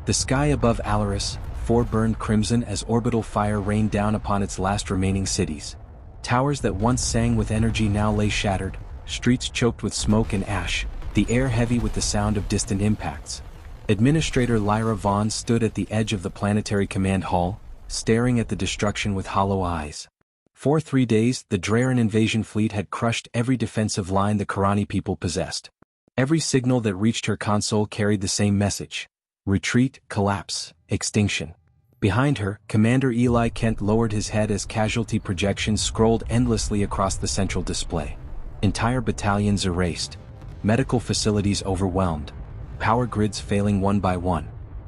The sky above Alaris, burned crimson as orbital fire rained down upon its last remaining cities. Towers that once sang with energy now lay shattered, streets choked with smoke and ash, the air heavy with the sound of distant impacts. Administrator Lyra Vaughn stood at the edge of the planetary command hall, staring at the destruction with hollow eyes. For 3 days, the Draren invasion fleet had crushed every defensive line the Karani people possessed. Every signal that reached her console carried the same message: retreat, collapse, extinction. Behind her, Commander Eli Kent lowered his head as casualty projections scrolled endlessly across the central display. Entire battalions erased. Medical facilities overwhelmed. Power grids failing one by one.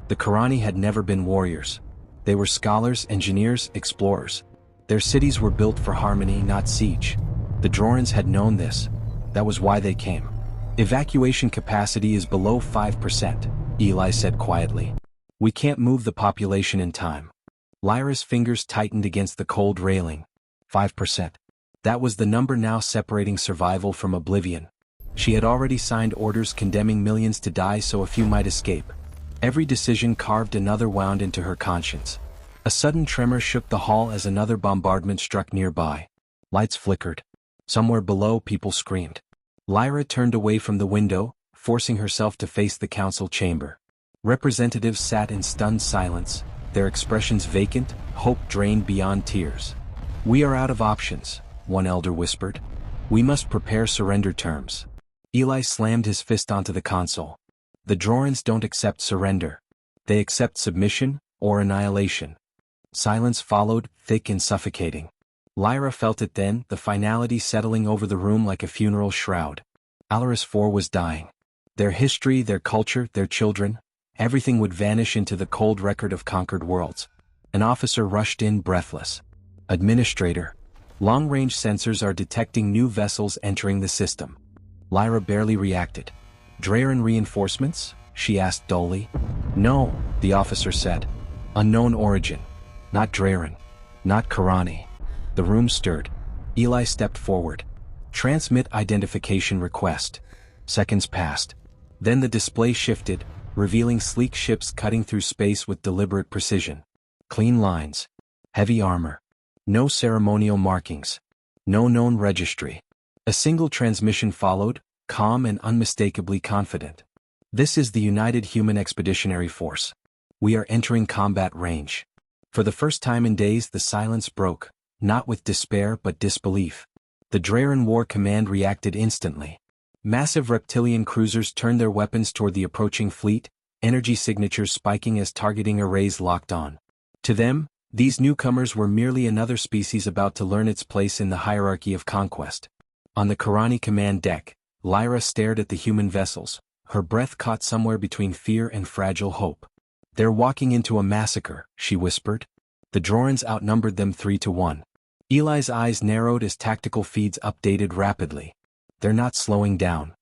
The Karani had never been warriors. They were scholars, engineers, explorers. Their cities were built for harmony, not siege. The Drorans had known this. That was why they came. Evacuation capacity is below 5%, Eli said quietly. We can't move the population in time. Lyra's fingers tightened against the cold railing. 5%. That was the number now separating survival from oblivion. She had already signed orders condemning millions to die so a few might escape. Every decision carved another wound into her conscience. A sudden tremor shook the hall as another bombardment struck nearby. Lights flickered. Somewhere below, people screamed. Lyra turned away from the window, forcing herself to face the council chamber. Representatives sat in stunned silence, their expressions vacant, hope drained beyond tears. We are out of options, one elder whispered. We must prepare surrender terms. Eli slammed his fist onto the console. The Drorans don't accept surrender. They accept submission, or annihilation. Silence followed, thick and suffocating. Lyra felt it then, the finality settling over the room like a funeral shroud. Alaris IV was dying. Their history, their culture, their children, everything would vanish into the cold record of conquered worlds. An officer rushed in, breathless. Administrator. Long-range sensors are detecting new vessels entering the system. Lyra barely reacted. Draren reinforcements? She asked dully. No, the officer said. Unknown origin. Not Draren. Not Karani. The room stirred. Eli stepped forward. Transmit identification request. Seconds passed. Then the display shifted, revealing sleek ships cutting through space with deliberate precision. Clean lines. Heavy armor. No ceremonial markings. No known registry. A single transmission followed, calm and unmistakably confident. This is the United Human Expeditionary Force. We are entering combat range. For the first time in days, the silence broke, not with despair but disbelief. The Draren War Command reacted instantly. Massive reptilian cruisers turned their weapons toward the approaching fleet, energy signatures spiking as targeting arrays locked on. To them, these newcomers were merely another species about to learn its place in the hierarchy of conquest. On the Karani command deck, Lyra stared at the human vessels, her breath caught somewhere between fear and fragile hope. They're walking into a massacre, she whispered. The Drorans outnumbered them 3-1. Eli's eyes narrowed as tactical feeds updated rapidly. They're not slowing down.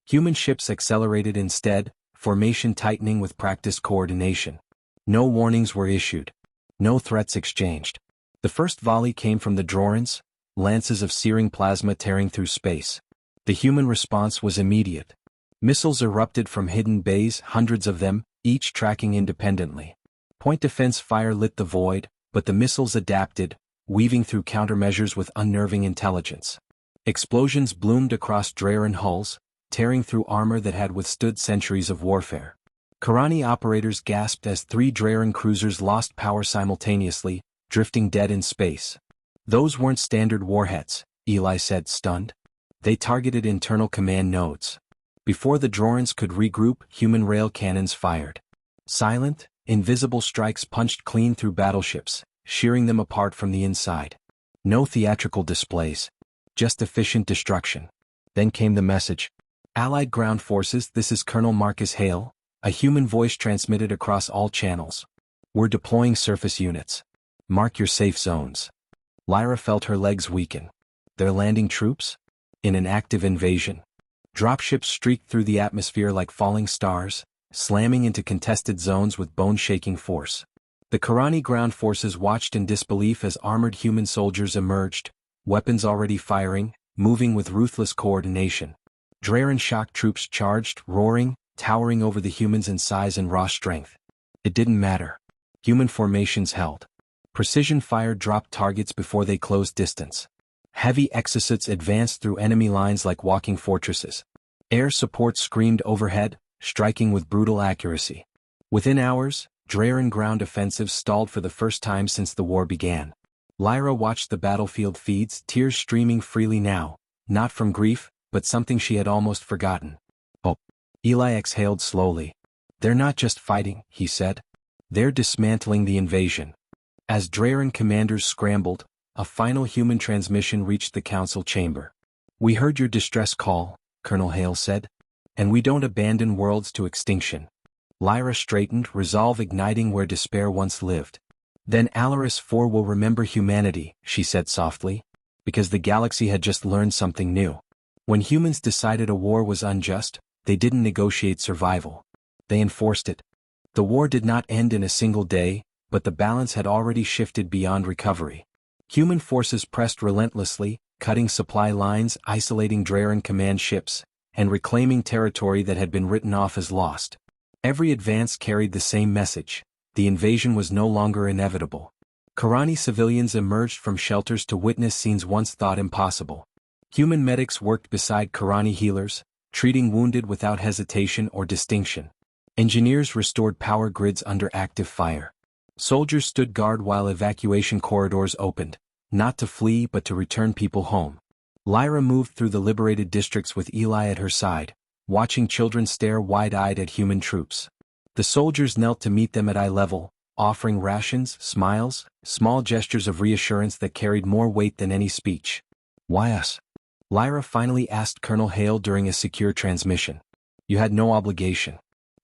Human ships accelerated instead, formation tightening with practiced coordination. No warnings were issued. No threats exchanged. The first volley came from the Drorans, lances of searing plasma tearing through space. The human response was immediate. Missiles erupted from hidden bays, hundreds of them, each tracking independently. Point defense fire lit the void, but the missiles adapted, weaving through countermeasures with unnerving intelligence. Explosions bloomed across Draren hulls, tearing through armor that had withstood centuries of warfare. Karani operators gasped as 3 Draren cruisers lost power simultaneously, drifting dead in space. Those weren't standard warheads, Eli said, stunned. They targeted internal command nodes. Before the Drorans could regroup, human rail cannons fired. Silent, invisible strikes punched clean through battleships, shearing them apart from the inside. No theatrical displays. Just efficient destruction. Then came the message. Allied ground forces, this is Colonel Marcus Hale, a human voice transmitted across all channels. We're deploying surface units. Mark your safe zones. Lyra felt her legs weaken. They're landing troops? In an active invasion. Dropships streaked through the atmosphere like falling stars, slamming into contested zones with bone-shaking force. The Karani ground forces watched in disbelief as armored human soldiers emerged, weapons already firing, moving with ruthless coordination. Draren shock troops charged, roaring, towering over the humans in size and raw strength. It didn't matter. Human formations held. Precision fire dropped targets before they closed distance. Heavy exosuits advanced through enemy lines like walking fortresses. Air support screamed overhead, striking with brutal accuracy. Within hours, Draren ground offensives stalled for the first time since the war began. Lyra watched the battlefield feeds, tears streaming freely now, not from grief, but something she had almost forgotten. Oh. Eli exhaled slowly. They're not just fighting, he said. They're dismantling the invasion. As Draren commanders scrambled, a final human transmission reached the council chamber. We heard your distress call, Colonel Hale said. And we don't abandon worlds to extinction. Lyra straightened, resolve igniting where despair once lived. Then Alaris IV will remember humanity, she said softly, because the galaxy had just learned something new. When humans decided a war was unjust, they didn't negotiate survival. They enforced it. The war did not end in a single day, but the balance had already shifted beyond recovery. Human forces pressed relentlessly, cutting supply lines, isolating Draren command ships, and reclaiming territory that had been written off as lost. Every advance carried the same message. The invasion was no longer inevitable. Karani civilians emerged from shelters to witness scenes once thought impossible. Human medics worked beside Karani healers, treating wounded without hesitation or distinction. Engineers restored power grids under active fire. Soldiers stood guard while evacuation corridors opened, not to flee but to return people home. Lyra moved through the liberated districts with Eli at her side, watching children stare wide-eyed at human troops. The soldiers knelt to meet them at eye level, offering rations, smiles, small gestures of reassurance that carried more weight than any speech. Why us? Lyra finally asked Colonel Hale during a secure transmission. You had no obligation.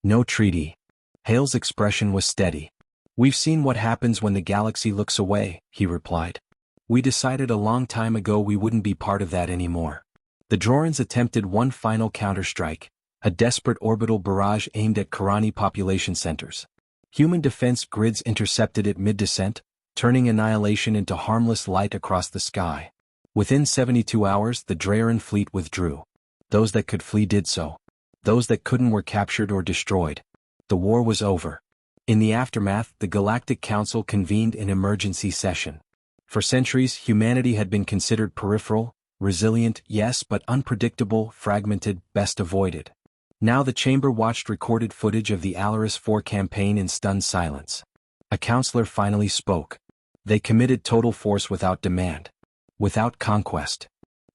No treaty. Hale's expression was steady. We've seen what happens when the galaxy looks away, he replied. We decided a long time ago we wouldn't be part of that anymore. The Drorans attempted one final counterstrike, a desperate orbital barrage aimed at Karani population centers. Human defense grids intercepted it mid-descent, turning annihilation into harmless light across the sky. Within 72 hours the Draren fleet withdrew. Those that could flee did so. Those that couldn't were captured or destroyed. The war was over. In the aftermath, the Galactic Council convened an emergency session. For centuries, humanity had been considered peripheral, resilient, yes, but unpredictable, fragmented, best avoided. Now the chamber watched recorded footage of the Alaris IV campaign in stunned silence. A counselor finally spoke. They committed total force without demand. Without conquest.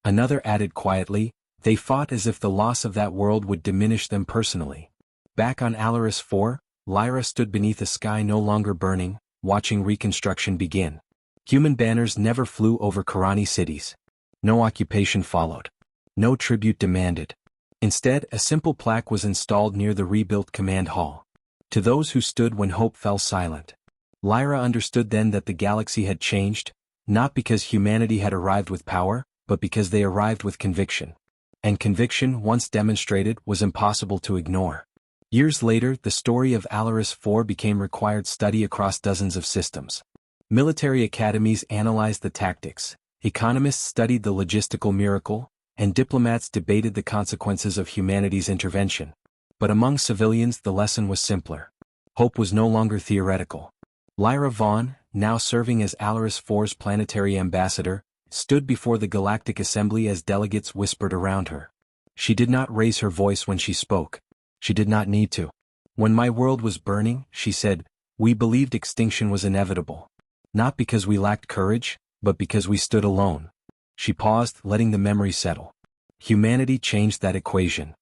Another added quietly, they fought as if the loss of that world would diminish them personally. Back on Alaris IV, Lyra stood beneath a sky no longer burning, watching reconstruction begin. Human banners never flew over Karani cities. No occupation followed. No tribute demanded. Instead, a simple plaque was installed near the rebuilt command hall. To those who stood when hope fell silent. Lyra understood then that the galaxy had changed, not because humanity had arrived with power, but because they arrived with conviction. And conviction, once demonstrated, was impossible to ignore. Years later, the story of Alaris IV became required study across dozens of systems. Military academies analyzed the tactics, economists studied the logistical miracle, and diplomats debated the consequences of humanity's intervention. But among civilians the lesson was simpler. Hope was no longer theoretical. Lyra Vaughn, now serving as Alaris IV's planetary ambassador, stood before the Galactic Assembly as delegates whispered around her. She did not raise her voice when she spoke. She did not need to. When my world was burning, she said, we believed extinction was inevitable. Not because we lacked courage, but because we stood alone. She paused, letting the memory settle. Humanity changed that equation.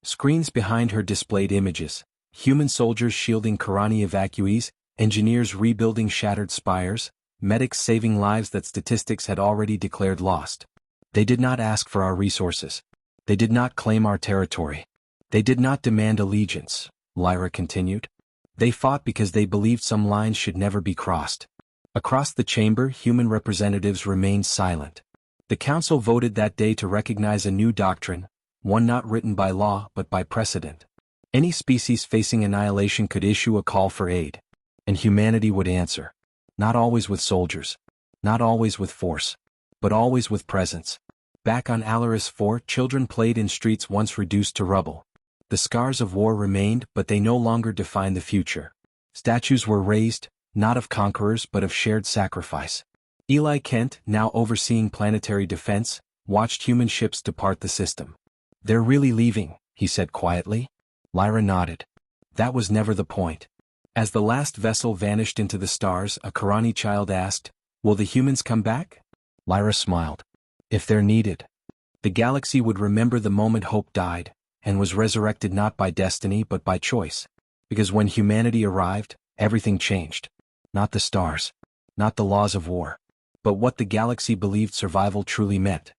Screens behind her displayed images, human soldiers shielding Karani evacuees, engineers rebuilding shattered spires, medics saving lives that statistics had already declared lost. They did not ask for our resources. They did not claim our territory. They did not demand allegiance, Lyra continued. They fought because they believed some lines should never be crossed. Across the chamber, human representatives remained silent. The council voted that day to recognize a new doctrine, one not written by law but by precedent. Any species facing annihilation could issue a call for aid. And humanity would answer. Not always with soldiers. Not always with force. But always with presence. Back on Alaris IV, children played in streets once reduced to rubble. The scars of war remained, but they no longer defined the future. Statues were raised, not of conquerors but of shared sacrifice. Eli Kent, now overseeing planetary defense, watched human ships depart the system. "They're really leaving," he said quietly. Lyra nodded. "That was never the point." As the last vessel vanished into the stars, a Karani child asked, "Will the humans come back?" Lyra smiled. "If they're needed." The galaxy would remember the moment hope died, and was resurrected not by destiny but by choice. Because when humanity arrived, everything changed. Not the stars. Not the laws of war. But what the galaxy believed survival truly meant.